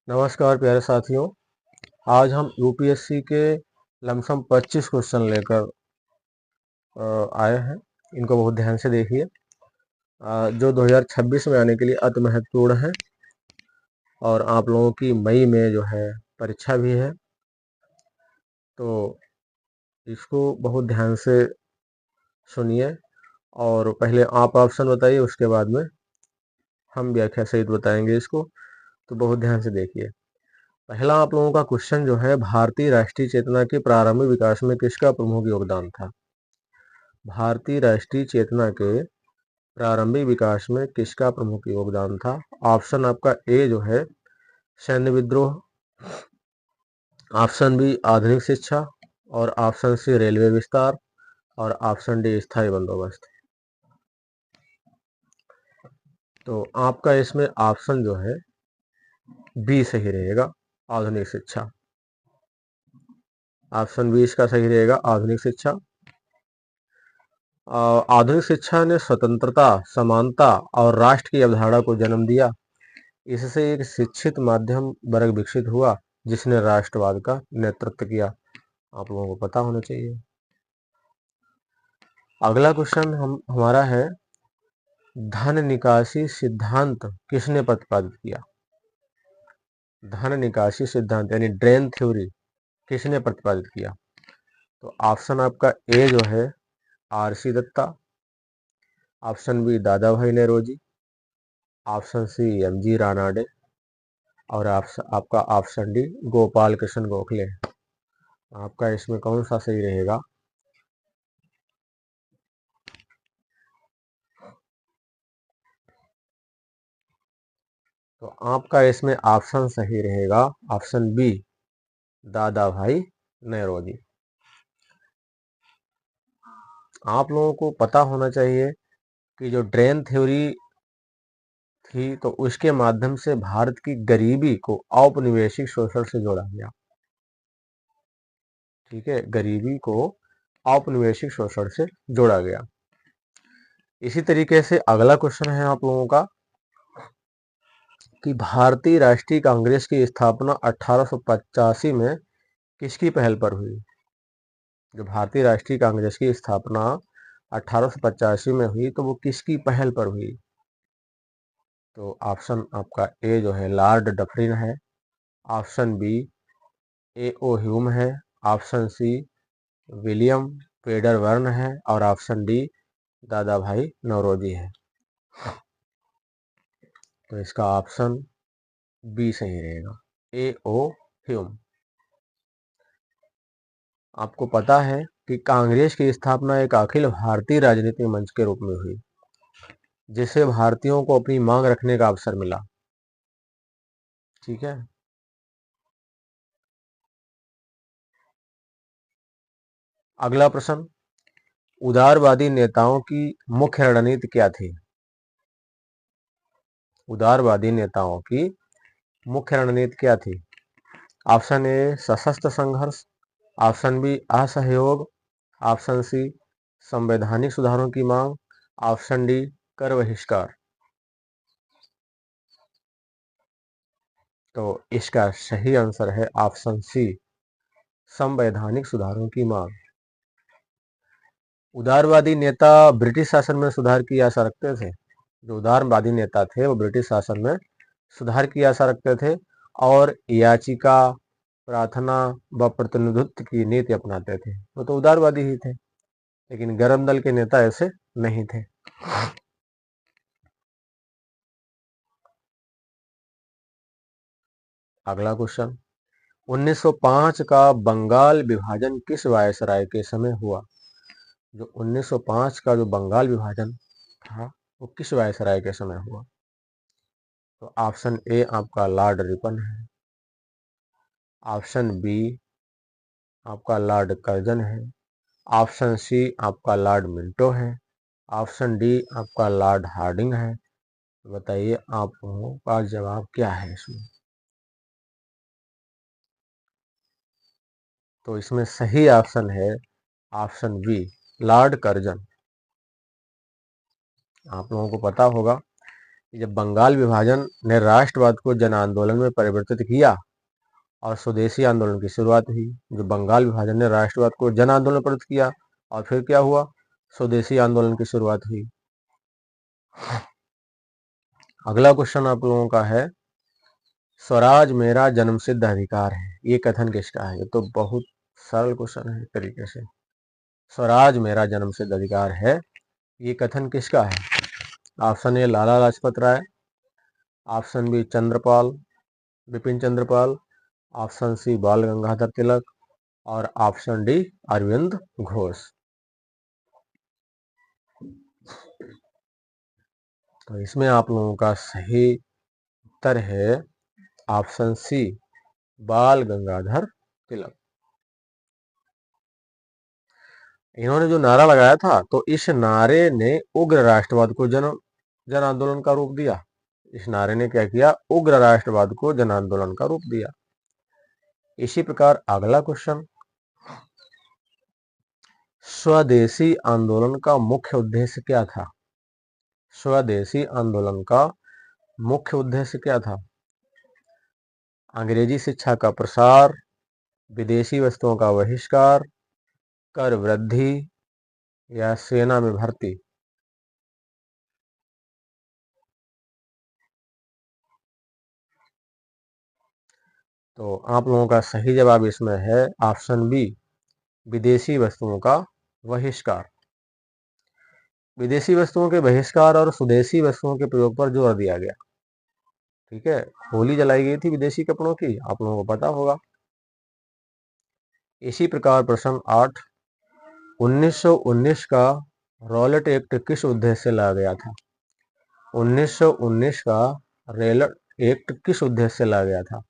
नमस्कार प्यारे साथियों। आज हम यूपीएससी के लमसम 25 क्वेश्चन लेकर आए हैं। इनको बहुत ध्यान से देखिए, जो 2026 में आने के लिए अति महत्वपूर्ण है और आप लोगों की मई में जो है परीक्षा भी है, तो इसको बहुत ध्यान से सुनिए। और पहले आप ऑप्शन बताइए, उसके बाद में हम व्याख्या सहित बताएंगे इसको, तो बहुत ध्यान से देखिए। पहला आप लोगों का क्वेश्चन जो है, भारतीय राष्ट्रीय चेतना के प्रारंभिक विकास में किसका प्रमुख योगदान था? भारतीय राष्ट्रीय चेतना के प्रारंभिक विकास में किसका प्रमुख योगदान था? ऑप्शन आपका ए जो है सैन्य विद्रोह, ऑप्शन बी आधुनिक शिक्षा, और ऑप्शन सी रेलवे विस्तार, और ऑप्शन डी स्थायी बंदोबस्त। तो आपका इसमें ऑप्शन जो है बी सही रहेगा, आधुनिक शिक्षा। ऑप्शन बी इसका सही रहेगा, आधुनिक शिक्षा। आधुनिक शिक्षा ने स्वतंत्रता, समानता और राष्ट्र की अवधारणा को जन्म दिया। इससे एक शिक्षित माध्यम वर्ग विकसित हुआ जिसने राष्ट्रवाद का नेतृत्व किया। आप लोगों को पता होना चाहिए। अगला क्वेश्चन हमारा है, धन निकासी सिद्धांत किसने प्रतिपादित किया? धन निकासी सिद्धांत यानी ड्रेन थ्योरी किसने प्रतिपादित किया? तो ऑप्शन आपका ए जो है आरसी दत्ता, ऑप्शन बी दादा भाई नेरोजी, ऑप्शन सी एमजी रानाडे, और आपका ऑप्शन डी गोपाल कृष्ण गोखले। आपका इसमें कौन सा सही रहेगा? तो आपका इसमें ऑप्शन सही रहेगा, ऑप्शन बी दादा भाई नेरोजी। आप लोगों को पता होना चाहिए कि जो ड्रेन थ्योरी थी, तो उसके माध्यम से भारत की गरीबी को औपनिवेशिक शोषण से जोड़ा गया। ठीक है, गरीबी को औपनिवेशिक शोषण से जोड़ा गया। इसी तरीके से अगला क्वेश्चन है आप लोगों का कि भारतीय राष्ट्रीय कांग्रेस की स्थापना 1885 में किसकी पहल पर हुई? जो भारतीय राष्ट्रीय कांग्रेस की स्थापना 1885 में हुई, तो वो किसकी पहल पर हुई? तो ऑप्शन आपका ए जो है लॉर्ड डफरिन है, ऑप्शन बी ए ओ ह्यूम है, ऑप्शन सी विलियम पेडरबर्न है, और ऑप्शन डी दादा भाई नौरोजी है। तो इसका ऑप्शन बी सही रहेगा, ए ओ ह्यूम। आपको पता है कि कांग्रेस की स्थापना एक अखिल भारतीय राजनीतिक मंच के रूप में हुई, जिससे भारतीयों को अपनी मांग रखने का अवसर मिला। ठीक है, अगला प्रश्न, उदारवादी नेताओं की मुख्य रणनीति क्या थी? उदारवादी नेताओं की मुख्य रणनीति क्या थी? ऑप्शन ए सशस्त्र संघर्ष, ऑप्शन बी असहयोग, ऑप्शन सी संवैधानिक सुधारों की मांग, ऑप्शन डी कर बहिष्कार। तो इसका सही आंसर है ऑप्शन सी संवैधानिक सुधारों की मांग। उदारवादी नेता ब्रिटिश शासन में सुधार की आशा रखते थे। जो उदारवादी नेता थे वो ब्रिटिश शासन में सुधार की आशा रखते थे और याचिका, प्रार्थना व प्रतिनिधित्व की नीति अपनाते थे। वो तो उदारवादी ही थे, लेकिन गरम दल के नेता ऐसे नहीं थे। अगला क्वेश्चन, 1905 का बंगाल विभाजन किस वायसराय के समय हुआ? जो 1905 का जो बंगाल विभाजन था, वो किस वायसराय के समय हुआ? तो ऑप्शन ए आपका लॉर्ड रिपन है, ऑप्शन बी आपका लॉर्ड कर्जन है, ऑप्शन सी आपका लॉर्ड मिंटो है, ऑप्शन डी आपका लॉर्ड हार्डिंग है। बताइए आप लोगों का जवाब क्या है इसमें? तो इसमें सही ऑप्शन है ऑप्शन बी लॉर्ड कर्जन। आप लोगों को पता होगा जब बंगाल विभाजन ने राष्ट्रवाद को जन आंदोलन में परिवर्तित किया और स्वदेशी आंदोलन की शुरुआत हुई। जो बंगाल विभाजन ने राष्ट्रवाद को जन आंदोलन में परिवर्तित किया और फिर क्या हुआ, स्वदेशी आंदोलन की शुरुआत हुई। अगला क्वेश्चन आप लोगों का है, स्वराज मेरा जन्मसिद्ध अधिकार है, ये कथन किसका है? ये तो बहुत सरल क्वेश्चन है एक तरीके से। स्वराज मेरा जन्मसिद्ध अधिकार है, ये कथन किसका है? Option A Lala Lajpat Rai, option B Chandrapal Bipin Chandrapal, option C Bal Gangadhar तिलक और ऑप्शन डी अरविंद घोष। तो इसमें आप लोगों का सही उत्तर है ऑप्शन सी बाल गंगाधर तिलक। इन्होंने जो नारा लगाया था, तो इस नारे ने उग्र राष्ट्रवाद को जन आंदोलन का रूप दिया। इस नारे ने क्या किया? उग्र राष्ट्रवाद को जन आंदोलन का रूप दिया। इसी प्रकार अगला क्वेश्चन, स्वदेशी आंदोलन का मुख्य उद्देश्य क्या था? स्वदेशी आंदोलन का मुख्य उद्देश्य क्या था? अंग्रेजी शिक्षा का प्रसार, विदेशी वस्तुओं का बहिष्कार, कर वृद्धि या सेना में भर्ती। तो आप लोगों का सही जवाब इसमें है ऑप्शन बी विदेशी वस्तुओं का बहिष्कार। विदेशी वस्तुओं के बहिष्कार और स्वदेशी वस्तुओं के प्रयोग पर जोर दिया गया। ठीक है, होली जलाई गई थी विदेशी कपड़ों की, आप लोगों को पता होगा। इसी प्रकार प्रश्न 8, 1919 का रॉलेट एक्ट किस उद्देश्य से लाया गया था? 1919 का रॉलेट एक्ट किस उद्देश्य से लाया गया था?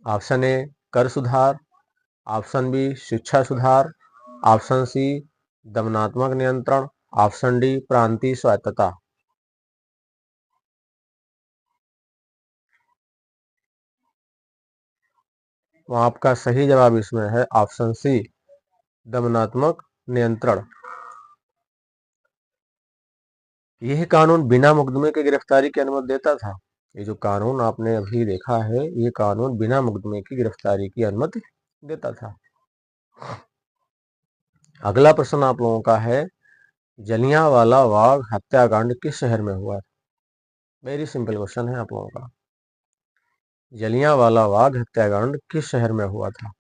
ऑप्शन ए कर सुधार, ऑप्शन बी शिक्षा सुधार, ऑप्शन सी दमनात्मक नियंत्रण, ऑप्शन डी प्रांतीय स्वायत्तता। तो आपका सही जवाब इसमें है ऑप्शन सी दमनात्मक नियंत्रण। यह कानून बिना मुकदमे की गिरफ्तारी की अनुमति देता था। ये जो कानून आपने अभी देखा है, ये कानून बिना मुकदमे की गिरफ्तारी की अनुमति देता था। अगला प्रश्न आप लोगों का है, जलियांवाला बाग हत्याकांड किस शहर में हुआ? वेरी सिंपल क्वेश्चन है आप लोगों का। जलियांवाला बाग हत्याकांड किस शहर में हुआ था?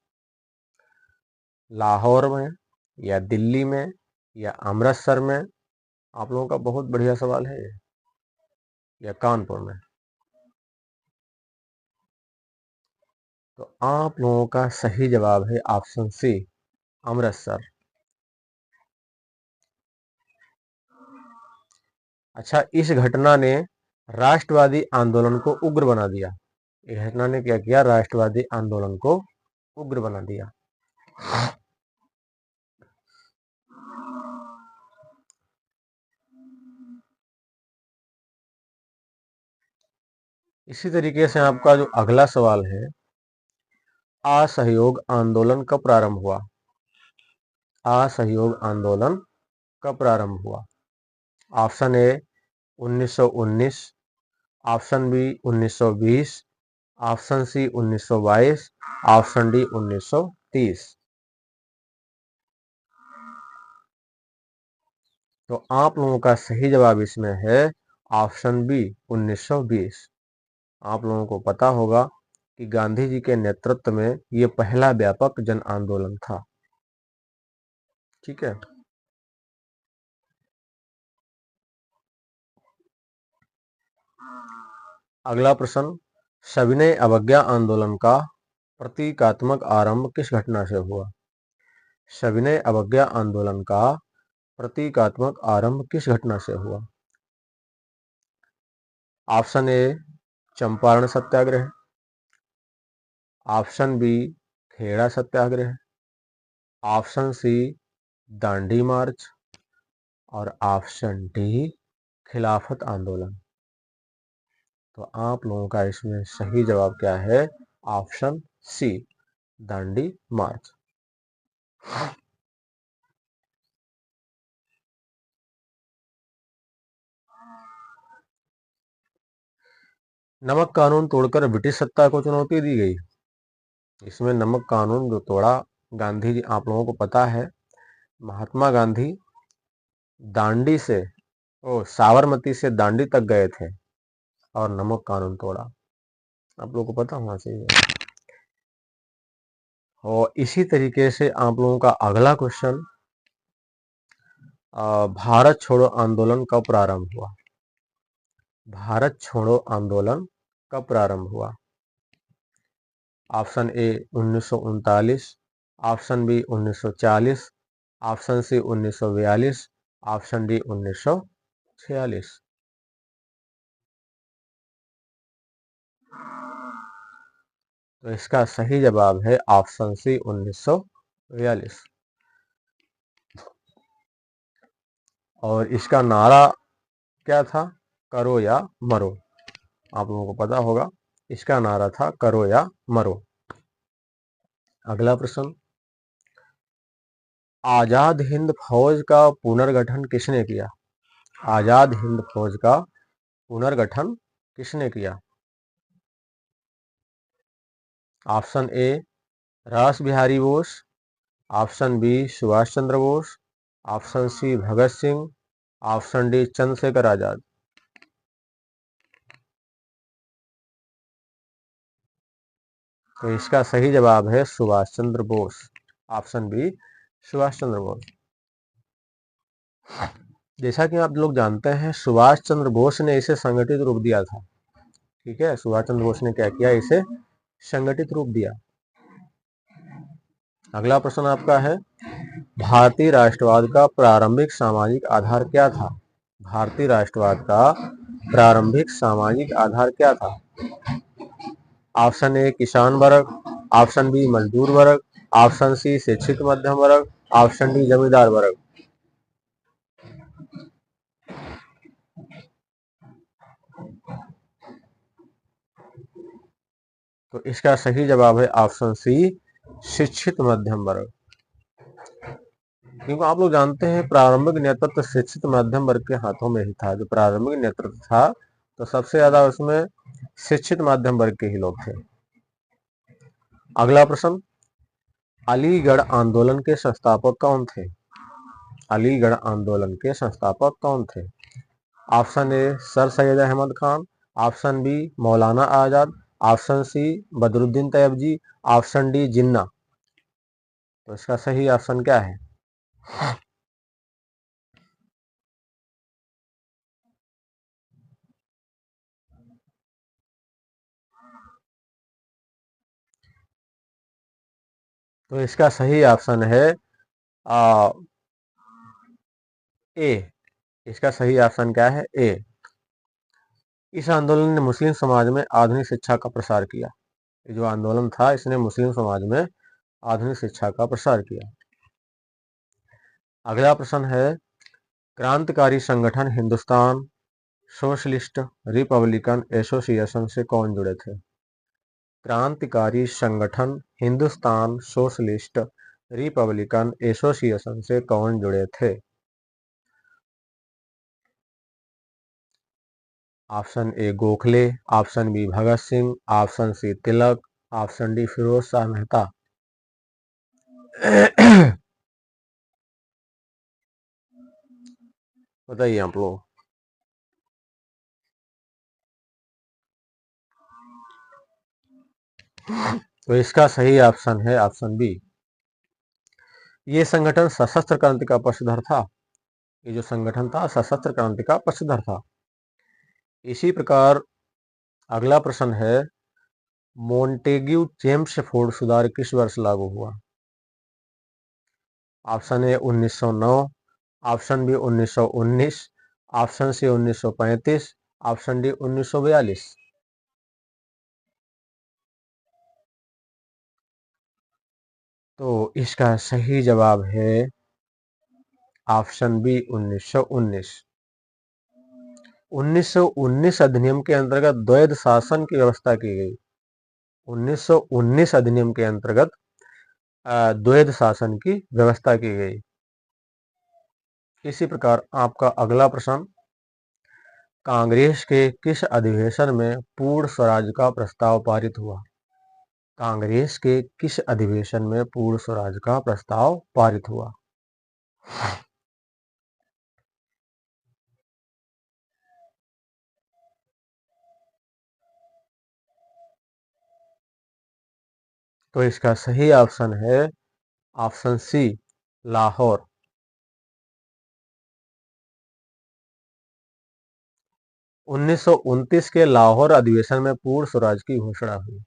लाहौर में या दिल्ली में या अमृतसर में? आप लोगों का बहुत बढ़िया सवाल है ये। या कानपुर में? तो आप लोगों का सही जवाब है ऑप्शन सी अमृतसर। अच्छा, इस घटना ने राष्ट्रवादी आंदोलन को उग्र बना दिया। इस घटना ने क्या किया? राष्ट्रवादी आंदोलन को उग्र बना दिया। इसी तरीके से आपका जो अगला सवाल है, असहयोग आंदोलन कब प्रारंभ हुआ? असहयोग आंदोलन कब प्रारंभ हुआ? Option A 1919, option B 1920, option C 1922, option D 1930। तो आप लोगों का सही जवाब इसमें है ऑप्शन बी 1920। आप लोगों को पता होगा कि गांधी जी के नेतृत्व में ये पहला व्यापक जन आंदोलन था। ठीक है, अगला प्रश्न, सविनय अवज्ञा आंदोलन का प्रतीकात्मक आरंभ किस घटना से हुआ? सविनय अवज्ञा आंदोलन का प्रतीकात्मक आरंभ किस घटना से हुआ? Option A Champaran Satyagraha, option B Kheda Satyagraha, option C Dandi March और ऑप्शन डी खिलाफत आंदोलन। तो आप लोगों का इसमें सही जवाब क्या है? ऑप्शन सी दांडी मार्च। नमक कानून तोड़कर ब्रिटिश सत्ता को चुनौती दी गई। इसमें नमक कानून जो तोड़ा गांधी जी, आप लोगों को पता है महात्मा गांधी दांडी से साबरमती से दांडी तक गए थे और नमक कानून तोड़ा, आप लोगों को पता होना चाहिए। और इसी तरीके से आप लोगों का अगला क्वेश्चन, भारत छोड़ो आंदोलन कब प्रारंभ हुआ? भारत छोड़ो आंदोलन कब प्रारंभ हुआ? Option A 1939, option B 1940, option C 1942, option D 1946। तो इसका सही जवाब है ऑप्शन सी 1942। और इसका नारा क्या था? करो या मरो। आप लोगों को पता होगा इसका नारा था करो या मरो। अगला प्रश्न, आजाद हिंद फौज का पुनर्गठन किसने किया? आजाद हिंद फौज का पुनर्गठन किसने किया? ऑप्शन ए रास Bihari Bose, option B Subhash Chandra Bose, option C भगत सिंह, ऑप्शन डी चंद्रशेखर आजाद। तो इसका सही जवाब है सुभाष चंद्र बोस, ऑप्शन बी सुभाष चंद्र बोस। जैसा कि आप लोग जानते हैं सुभाष चंद्र बोस ने इसे संगठित रूप दिया था। ठीक है, सुभाष चंद्र बोस ने क्या किया? इसे संगठित रूप दिया। अगला प्रश्न आपका है, भारतीय राष्ट्रवाद का प्रारंभिक सामाजिक आधार क्या था? भारतीय राष्ट्रवाद का प्रारंभिक सामाजिक आधार क्या था? ऑप्शन ए किसान वर्ग, ऑप्शन बी मजदूर वर्ग, ऑप्शन सी शिक्षित मध्यम वर्ग, ऑप्शन डी जमींदार वर्ग। तो इसका सही जवाब है ऑप्शन सी शिक्षित मध्यम वर्ग। क्योंकि आप लोग जानते हैं प्रारंभिक नेतृत्व शिक्षित मध्यम वर्ग के हाथों में ही था। जो प्रारंभिक नेतृत्व था तो सबसे ज्यादा उसमें शिक्षित मध्यम वर्ग के ही लोग थे। अगला प्रश्न, अलीगढ़ आंदोलन के संस्थापक कौन थे? अलीगढ़ आंदोलन के संस्थापक कौन थे? Option A sir Syed Ahmad Khan, option B Maulana Azad, option C Badruddin Tyabji, option D Jinnah. तो इसका सही ऑप्शन क्या है? तो इसका सही ऑप्शन है ए। इसका सही ऑप्शन क्या है? ए। इस आंदोलन ने मुस्लिम समाज में आधुनिक शिक्षा का प्रसार किया। ये जो आंदोलन था इसने मुस्लिम समाज में आधुनिक शिक्षा का प्रसार किया। अगला प्रश्न है, क्रांतिकारी संगठन हिंदुस्तान सोशलिस्ट रिपब्लिकन एसोसिएशन से कौन जुड़े थे? क्रांतिकारी संगठन हिंदुस्तान सोशलिस्ट रिपब्लिकन एसोसिएशन से कौन जुड़े थे? Option A Gokhale, option B Bhagat Singh, option C Tilak, option D Firoz Shah Mehta. बताइए आप लोग। तो इसका सही ऑप्शन है ऑप्शन बी। ये संगठन सशस्त्र क्रांति का पक्षधर था। ये जो संगठन था सशस्त्र क्रांति का पक्षधर था। इसी प्रकार अगला प्रश्न है, मोंटेग्यू चेम्सफोर्ड सुधार किस वर्ष लागू हुआ? Option A 1909, option B 1919, option C 1935, option D 1942। तो इसका सही जवाब है ऑप्शन बी 1919। 1919 अधिनियम के अंतर्गत द्वैध शासन की व्यवस्था की गई। 1919 अधिनियम के अंतर्गत द्वैध शासन की व्यवस्था की गई। इसी प्रकार आपका अगला प्रश्न, कांग्रेस के किस अधिवेशन में पूर्ण स्वराज का प्रस्ताव पारित हुआ? कांग्रेस के किस अधिवेशन में पूर्ण स्वराज का प्रस्ताव पारित हुआ? तो इसका सही ऑप्शन है ऑप्शन सी, लाहौर। 1929 के लाहौर अधिवेशन में पूर्ण स्वराज की घोषणा हुई।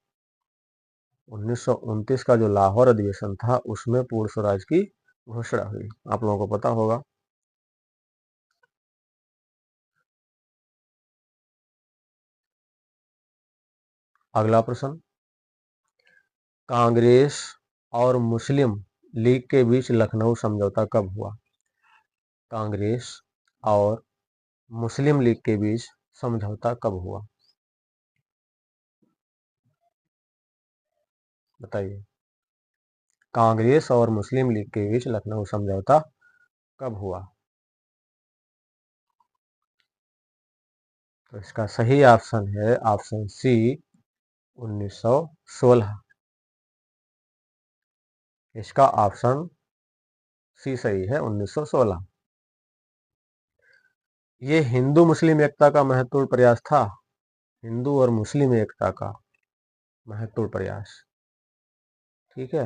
1929 का जो लाहौर अधिवेशन था उसमें पूर्ण स्वराज की घोषणा हुई, आप लोगों को पता होगा। अगला प्रश्न, कांग्रेस और मुस्लिम लीग के बीच लखनऊ समझौता कब हुआ? कांग्रेस और मुस्लिम लीग के बीच समझौता कब हुआ? बताइए, कांग्रेस और मुस्लिम लीग के बीच लखनऊ समझौता कब हुआ? तो इसका सही ऑप्शन है ऑप्शन सी, 1916। इसका ऑप्शन सी सही है, 1916। ये हिंदू मुस्लिम एकता का महत्वपूर्ण प्रयास था। हिंदू और मुस्लिम एकता का महत्वपूर्ण प्रयास। ठीक है,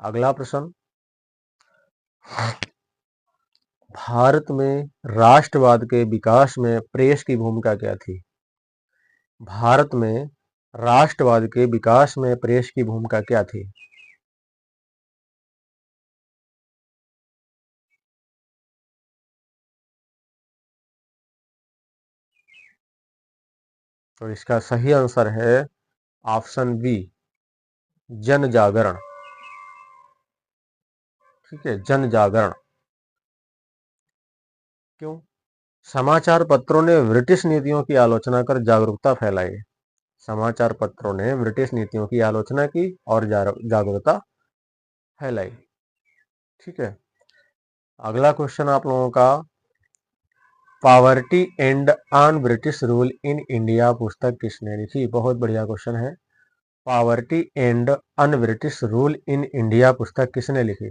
अगला प्रश्न, भारत में राष्ट्रवाद के विकास में प्रेस की भूमिका क्या थी? भारत में राष्ट्रवाद के विकास में प्रेस की भूमिका क्या थी? तो इसका सही आंसर है ऑप्शन बी, जन जागरण। ठीक है, जन जागरण। क्यों? समाचार पत्रों ने ब्रिटिश नीतियों की आलोचना कर जागरूकता फैलाई। समाचार पत्रों ने ब्रिटिश नीतियों की आलोचना की और जागरूकता फैलाई। ठीक है, अगला क्वेश्चन आप लोगों का, poverty and un British rule in India पुस्तक किसने लिखी? बहुत बढ़िया क्वेश्चन है। Poverty and un British rule in India पुस्तक किसने लिखी?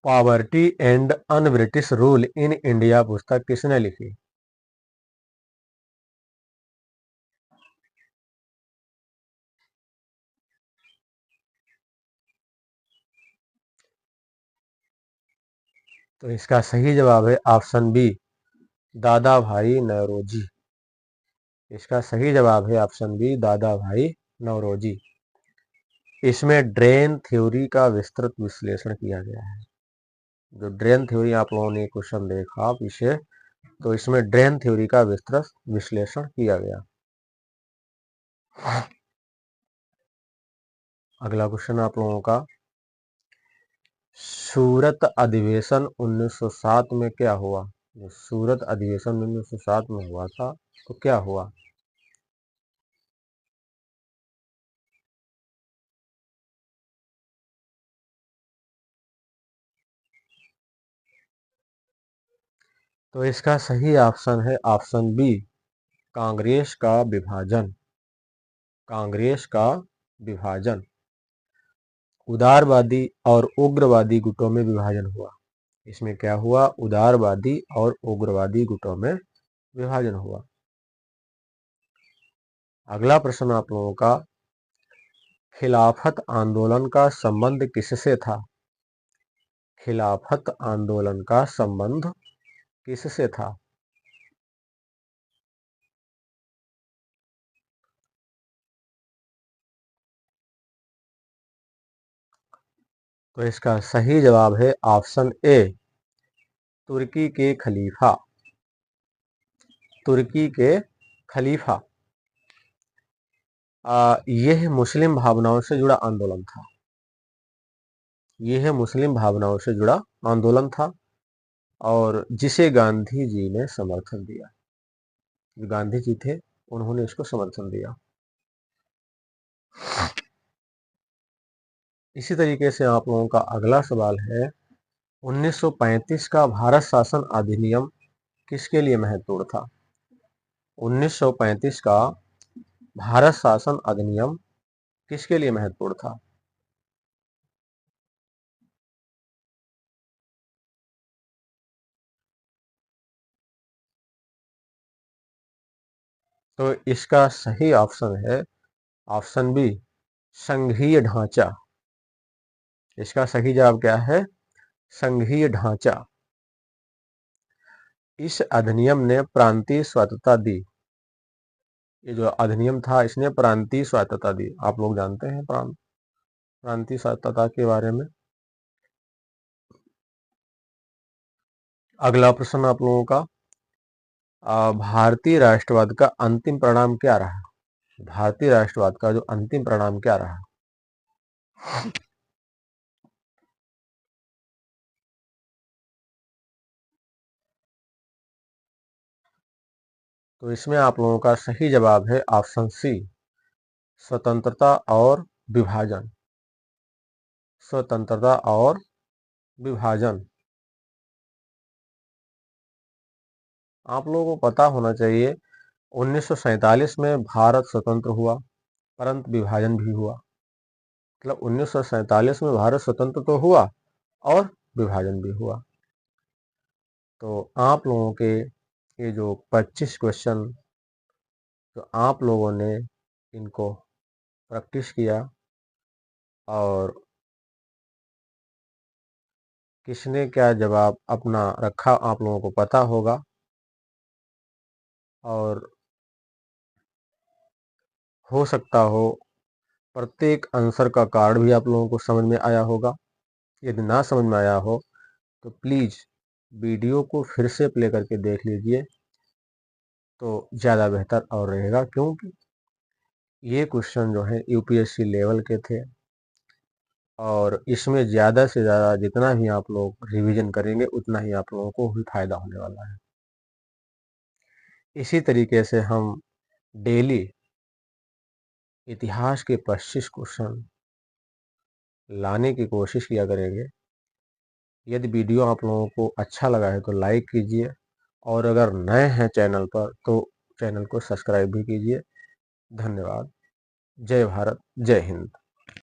Poverty and un British rule in India पुस्तक किसने लिखी? तो इसका सही जवाब है ऑप्शन बी, दादा भाई नौरोजी। इसका सही जवाब है ऑप्शन बी, दादा भाई नौरोजी। इसमें ड्रेन थ्योरी का विस्तृत विश्लेषण किया गया है। जो ड्रेन थ्योरी आप लोगों ने क्वेश्चन देखा पीछे, तो इसमें ड्रेन थ्योरी का विस्तृत विश्लेषण किया गया। अगला क्वेश्चन आप लोगों का, सूरत अधिवेशन 1907 में क्या हुआ? जो सूरत अधिवेशन 1907 में हुआ था तो क्या हुआ? तो इसका सही ऑप्शन है ऑप्शन बी, कांग्रेस का विभाजन। कांग्रेस का विभाजन। उदारवादी और उग्रवादी गुटों में विभाजन हुआ। इसमें क्या हुआ? उदारवादी और उग्रवादी गुटों में विभाजन हुआ। अगला प्रश्न आप लोगों का, खिलाफत आंदोलन का संबंध किससे था? खिलाफत आंदोलन का संबंध किससे था? तो इसका सही जवाब है ऑप्शन ए, तुर्की के खलीफा। तुर्की के खलीफा। यह मुस्लिम भावनाओं से जुड़ा आंदोलन था। यह मुस्लिम भावनाओं से जुड़ा आंदोलन था और जिसे गांधी जी ने समर्थन दिया। जो गांधी जी थे उन्होंने इसको समर्थन दिया। इसी तरीके से आप लोगों का अगला सवाल है, 1935 का भारत शासन अधिनियम किसके लिए महत्वपूर्ण था? 1935 का भारत शासन अधिनियम किसके लिए महत्वपूर्ण था? तो इसका सही ऑप्शन है ऑप्शन बी, संघीय ढांचा। इसका सही जवाब क्या है? संघीय ढांचा। इस अधिनियम ने प्रांतीय स्वायत्तता दी। ये जो अधिनियम था इसने प्रांतीय स्वायत्तता दी। आप लोग जानते हैं प्रांतीय स्वायत्तता के बारे में। अगला प्रश्न आप लोगों का, भारतीय राष्ट्रवाद का अंतिम परिणाम क्या रहा? भारतीय राष्ट्रवाद का जो अंतिम परिणाम क्या रहा? तो इसमें आप लोगों का सही जवाब है ऑप्शन सी, स्वतंत्रता और विभाजन। स्वतंत्रता और विभाजन। आप लोगों को पता होना चाहिए 1947 में भारत स्वतंत्र हुआ, परंतु विभाजन भी हुआ। मतलब 1947 में भारत स्वतंत्र तो हुआ और विभाजन भी हुआ। तो आप लोगों के ये जो 25 क्वेश्चन तो आप लोगों ने इनको प्रैक्टिस किया और किसने क्या जवाब अपना रखा आप लोगों को पता होगा। और हो सकता हो प्रत्येक आंसर का कार्ड भी आप लोगों को समझ में आया होगा। यदि ना समझ में आया हो तो प्लीज़ वीडियो को फिर से प्ले करके देख लीजिए, तो ज़्यादा बेहतर और रहेगा, क्योंकि ये क्वेश्चन जो है यूपीएससी लेवल के थे और इसमें ज़्यादा से ज़्यादा जितना भी आप लोग रिवीजन करेंगे उतना ही आप लोगों को भी फायदा होने वाला है। इसी तरीके से हम डेली इतिहास के 25 क्वेश्चन लाने की कोशिश किया करेंगे। यदि वीडियो आप लोगों को अच्छा लगा है तो लाइक कीजिए और अगर नए हैं चैनल पर तो चैनल को सब्सक्राइब भी कीजिए। धन्यवाद। जय भारत, जय हिंद।